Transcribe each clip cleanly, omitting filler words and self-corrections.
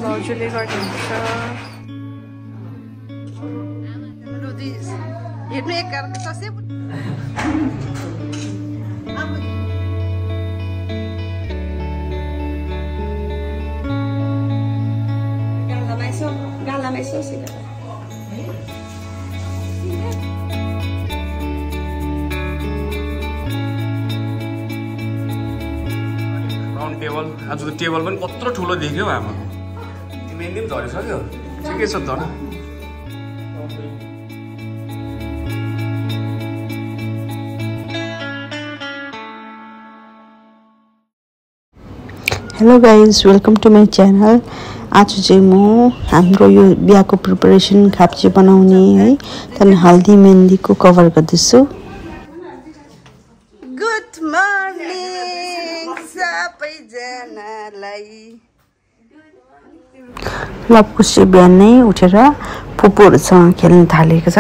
भाउजूले गर्नुहुन्छ हेर्नु एक ससे Gala mais sozinha. Round table आज त टेबल पनि कत्रो ठुलो देख्यो आमा मेहन्दी पनि झरिसक्यो ठिकै छ त hello guys welcome to my channel. आज चाहिँ म हाम्रो यो बिहाको प्रिपरेसन खाप्चे बनाउने है त्यहाँदेखि हल्दी मेहन्दीको कभर गर्दैछु। गुड मर्निङ सबैजनालाई। लपकुस चाहिँ बिहानै उठेर फुपूहरूसँग खेल्न थालेको छ।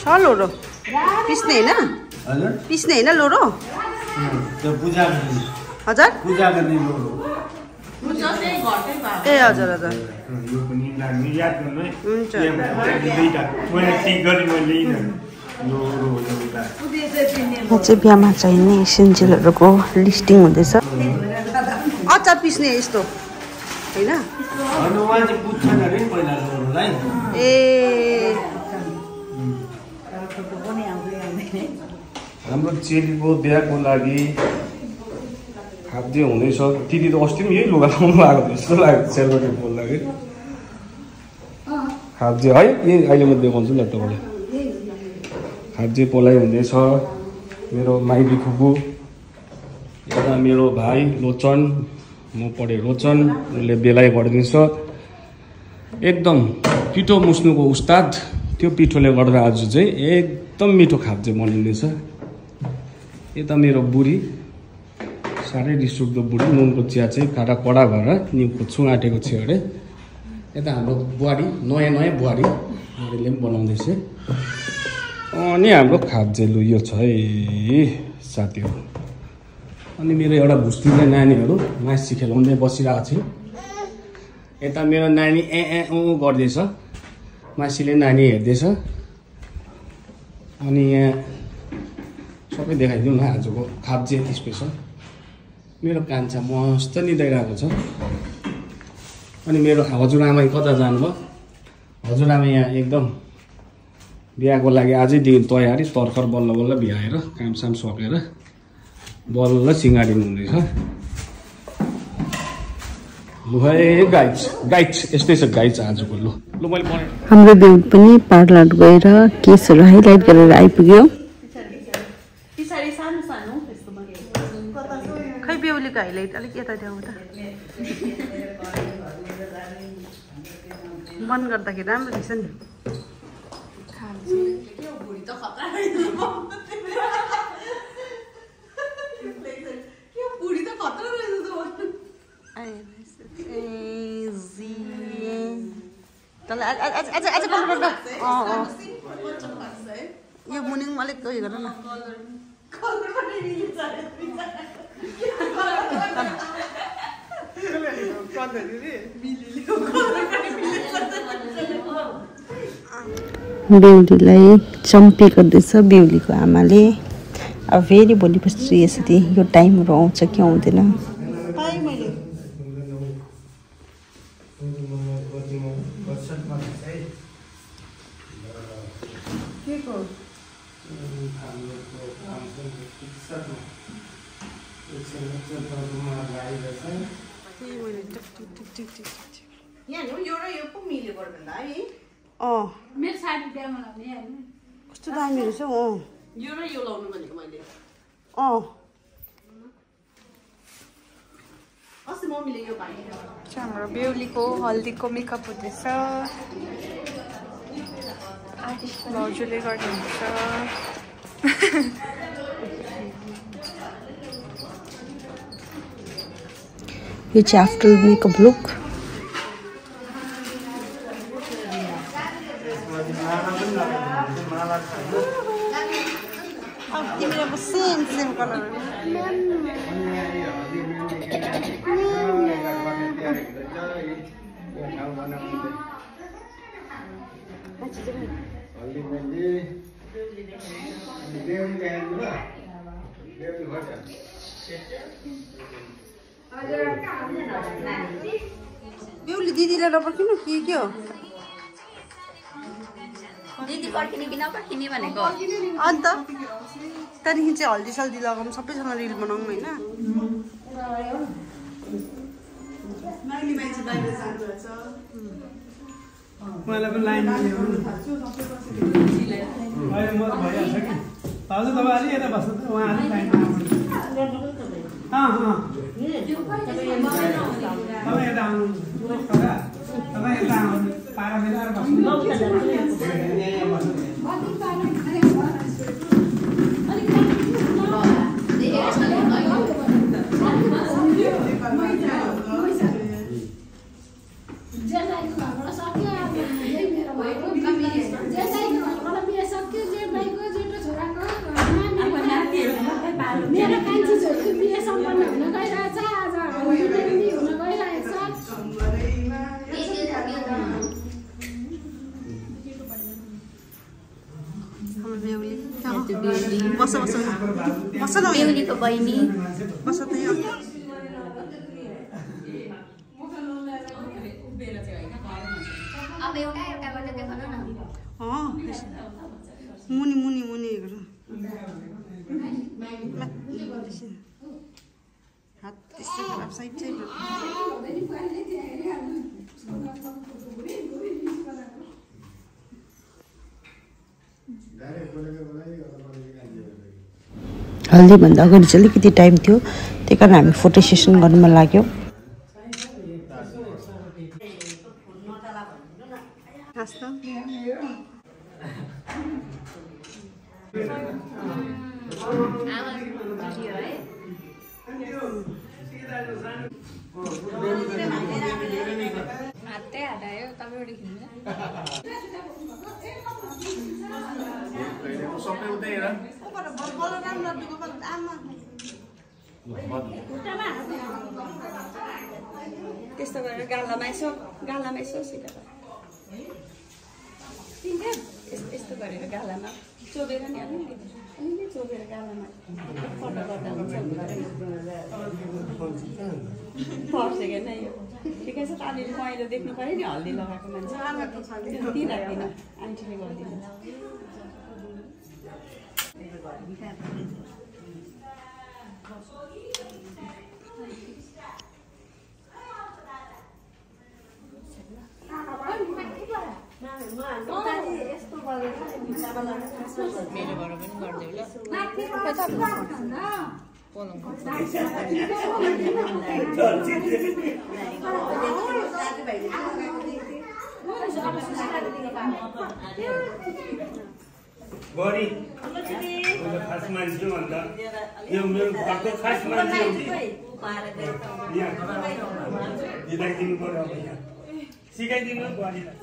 छ लोरो पिस्ने होइन पिस्ने होइन लोरो हजुर ए हजुर हजुर चाहिँ बिहामा चाहिने इसेन्सियलहरूको लिस्टिङ हुँदैछ। अचार पिस्ने यस्तो होइन ए हाम्रो चेलीको बिहाको लागि खाद्य हुँदैछ। दिदी त अस्ति पनि यही लुगा लाउनु आएको जस्तो लाग्यो सेलरोटी पोल्दा कि खाद्य है यही अहिले म देखाउँछु ल तपाईँलाई। खाद्य पोलाइ हुँदैछ। मेरो माइली फुपू यता मेरो भाइ लोचन म पढे रोचन उसले बेलाइ गरिदिन्छ। एकदम पिठो मुस्नुको उस्ताद त्यो पिठोले गर्दा आज चाहिँ एकदम मिठो खाद्य बनिँदैछ। यता मेरो बुढी साह्रै रिसुक्दो बुढी नुनको चिया चाहिँ कडा भएर निउको छु आँटेको थियो अरे। यता हाम्रो बुहारी नयाँ बुहारीले पनि बनाउँदैछ। अनि हाम्रो खाद्य लु यो छ है साथीहरू। अनि मेरो एउटा भुस्तिले नानीहरू मासी खेलाउँदै बसिरहेको थियो। यता मेरो नानी गर्दैछ मासीले नानी हेर्दैछ। अनि यहाँ सबै देखाइदिउँ न आजको खाद्य स्पेसल। मेरो कान्छा मस्त निदाइरहेको छ। अनि मेरो हजुरआमा कता जानुभयो? हजुरआमा यहाँ एकदम बिहाको लागि आजैदेखि तयारी तर्खर बल्ल भ्याएर कामसाम सकेर बल्ल सिँगारिनु हुँदैछ। लु है गाइज यस्तै छ गाइज आजको। लु मैले हाम्रो बेहुड पनि पार्लर गएर केसहरू हाइलाइट गरेर आइपुग्यो। खै बेहुलीको हाइलाइट अलिक यता देऊ त बन्द गर्दाखेरि राम्रो देख्छ नि। यो मुनिङ अलिक उयो गर न। बेहुलीलाई चम्पी गर्दैछ बेहुलीको आमाले। अब फेरि भोलि पर्सि यसरी यो टाइमहरू आउँछ कि आउँदैन। मेरो साडी बिहामा लाउने कस्तो दामी रहेछ। यो र यो लाउनु भनेको मैले अस्ति मम्मीले यो भनेको। हाम्रो बेहुलीको हल्दीको मेकअप हुँदैछ। भाउजूले गर्नुहुन्छ। यो चाहिँ after makeup look. Same same colour बेहुली दिदीलाई नपर्खिनु के हो दिदी पर्खिने कि नपर्खिने भनेको अन्त त्यहाँदेखि चाहिँ हल्दी सल्दी लगाउँ सबैसँग रिल बनाउँ होइन उहाँलाई पनि लाइन म त भइहाल्छ कि हजुर तपाईँ अलि यता बस्नु त उहाँ अलिक लाइनमा तपाईँ यता आउनु तपाईँ यता आउनु पारा मिलाएर बस्नु मेरो कान्छी छोरीको बिहे सम्पन्न हुन गइरहेछ आज हल्दी हुन गइरहेछ बेहुलीको बहिनी अब एउटा एउटा गरेर देखाउनु न मुनि मुनि मुनि हात त्यस्तै खराब साइड चाहिँ हल्दीभन्दा अगाडि चाहिँ अलिकति टाइम थियो त्यही कारण हामी फोटो सेसन गर्नुमा लाग्यो हातै हटायो तपाईबाट खिच्नु त्यस्तो गरेर गालामा यसो सिधा यस्तो गरेर गालामा चोबेर नि अलिअलि चोबेर गालामा फोटो गर्दा पर्छ क्या नै यो ठिकै छ त अलिअलि मैलो देख्नु पऱ्यो नि हल्दी लगाएको मान्छे त्यति राख्दिनँ आन्टीले गरिदिनु बडी खास मान्छे भन्द यो मेरो घरको खास मान्छे हो दिनु पर्यो अब यहाँ सिकाइदिनु बडीलाई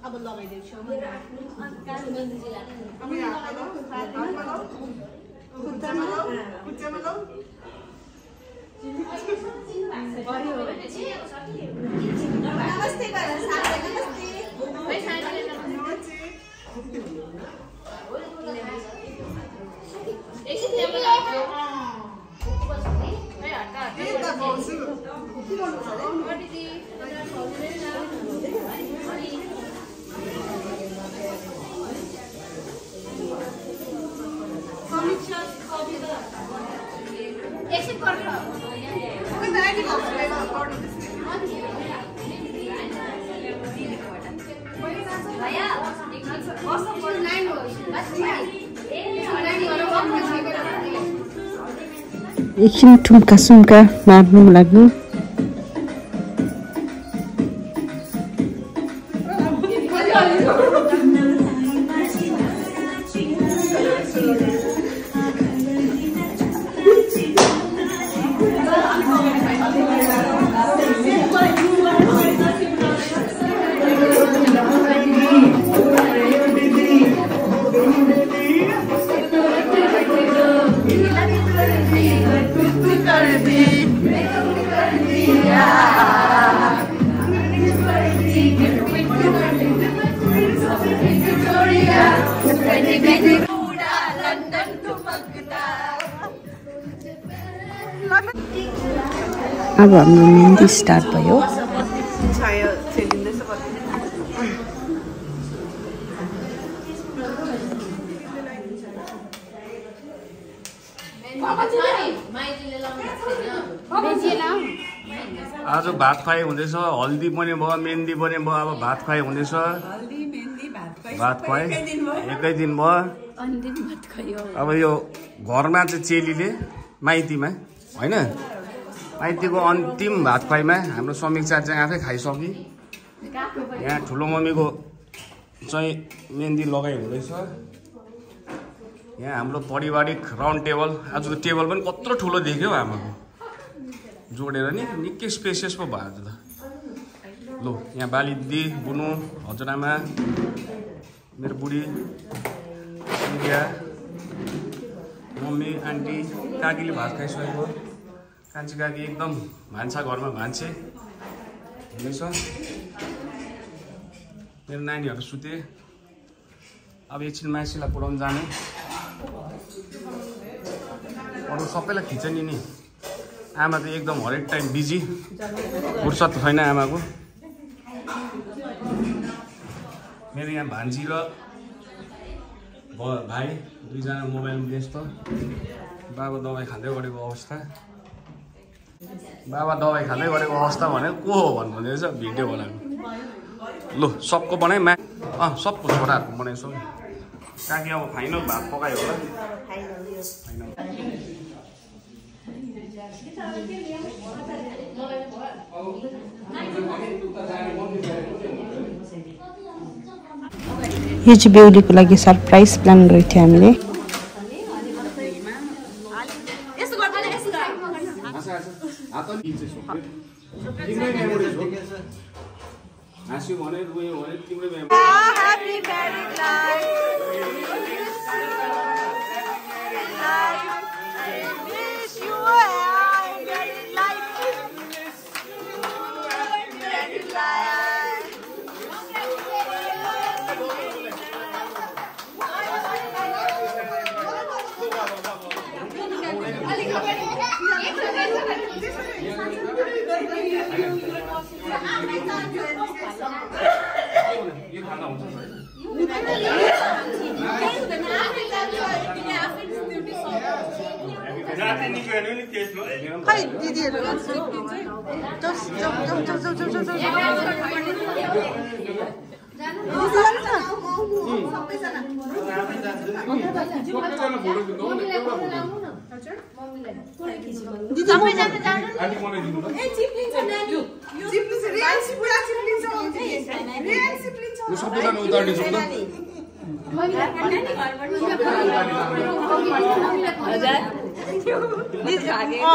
अब लगाइदिन्छु एकछिन ठुम्का सुम्का मार्नु लाग्नु अब हाम्रो मेहन्दी स्टार्ट भयो आज भात खुवाइ हुँदैछ हल्दी पनि भयो मेहन्दी पनि भयो अब भात खुवाइ हुँदैछ भात खुवाइ एकै दिन भयो अब यो घरमा चाहिँ चेलीले माइतीमा हैन माइतीको अन्तिम भात खुवाइमा हाम्रो समीक्षा चाहिँ आफै खाइसकि यहाँ ठुलो मम्मीको चाहिँ मेहन्दी लगाइ हुँदैछ यहाँ हाम्रो पारिवारिक राउन्ड टेबल आजको टेबल पनि कत्रो ठुलो देख्यो आमाको जोडेर नि निकै स्पेसियस पो भयो आज त लो यहाँ बाली दिदी बुनु हजुरआमा मेरो बुढी दिदिया मम्मी आन्टी काकीले भात खाइसकेको कान्छी काकी एकदम भान्सा घरमा भान्से हुँदैछ मेरो नानीहरू सुते अब एकछिन माइसीलाई पुऱ्याउनु जाने अरू सबैलाई खिचनी नि आमा चाहिँ एकदम हरेक टाइम बिजी फुर्सद छैन आमाको मेरो यहाँ भान्जी र भाइ दुईजना मोबाइलमा व्यस्त बाबा दबाई खाँदै गरेको अवस्था बाबा दबाई खाँदै गरेको अवस्था भनेको को हो भन्नुहुँदैछ भिडियो बनाएको लु सबको बनाइ सबको छोराहरूको बनाइसक्यो काकी अब फाइनल भात पकायो होला यो चाहिँ बेहुलीको लागि सरप्राइज प्लान गरेको थियो हामीले खै दिदीहरू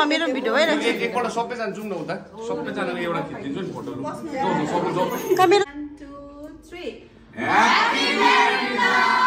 मेरो भिडियो भइरहेको एकपल्ट सबैजना जाउँ न उता सबैजनाले एउटा खिचिदिन्छु नि फोटो मेरो Happy birthday!